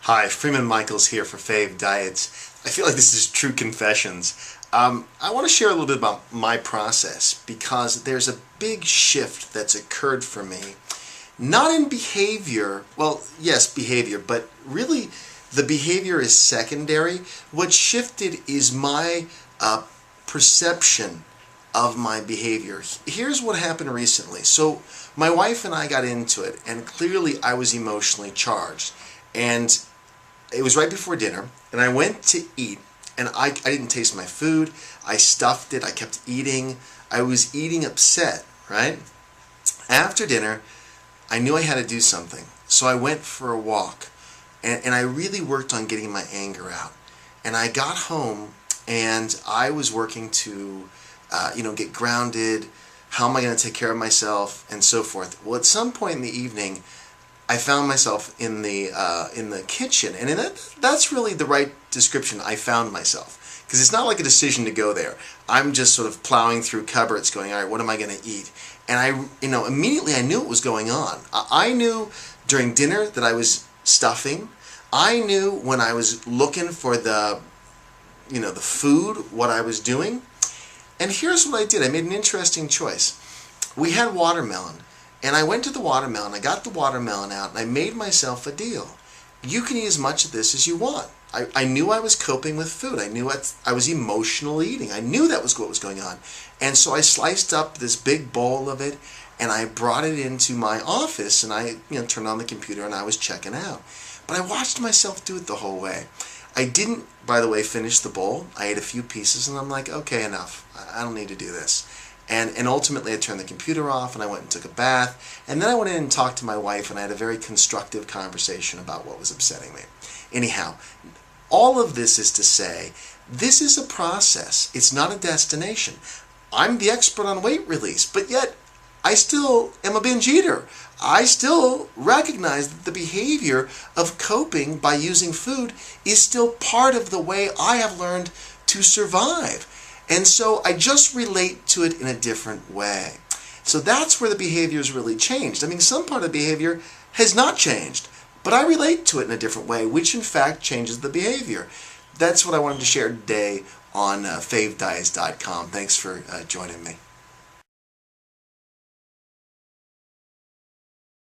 Hi, Freeman Michaels here for Fave Diets. I feel like this is true confessions. I want to share a little bit about my process because there's a big shift that's occurred for me. Not in behavior, well, yes, behavior, but really the behavior is secondary. What shifted is my perception of my behavior. Here's what happened recently. So my wife and I got into it, and clearly I was emotionally charged. And it was right before dinner, and I went to eat, and I didn't taste my food. I stuffed it. I kept eating. I was eating upset, right? After dinner, I knew I had to do something, so I went for a walk, and I really worked on getting my anger out. And I got home, and I was working to, get grounded. How am I going to take care of myself, and so forth. Well, at some point in the evening, I found myself in the kitchen, and that's really the right description. I found myself, because it's not like a decision to go there. I'm just sort of plowing through cupboards, going, all right, what am I going to eat? And immediately I knew what was going on. I knew during dinner that I was stuffing. I knew when I was looking for the food, what I was doing. And here's what I did. I made an interesting choice. We had watermelon. And I went to the watermelon, I got the watermelon out, and I made myself a deal. You can eat as much of this as you want. I knew I was coping with food. I knew I was emotionally eating. I knew that was what was going on. And so I sliced up this big bowl of it, and I brought it into my office, and I turned on the computer, and I was checking out. But I watched myself do it the whole way. I didn't, by the way, finish the bowl. I ate a few pieces, and I'm like, okay, enough. I don't need to do this. And ultimately I turned the computer off, and I went and took a bath, and then I went in and talked to my wife, and I had a very constructive conversation about what was upsetting me. Anyhow, all of this is to say, this is a process. It's not a destination. I'm the expert on weight release, but yet I still am a binge eater. I still recognize that the behavior of coping by using food is still part of the way I have learned to survive. And so I just relate to it in a different way. So that's where the behavior has really changed. I mean, some part of the behavior has not changed, but I relate to it in a different way, which in fact changes the behavior. That's what I wanted to share today on favediets.com. Thanks for joining me.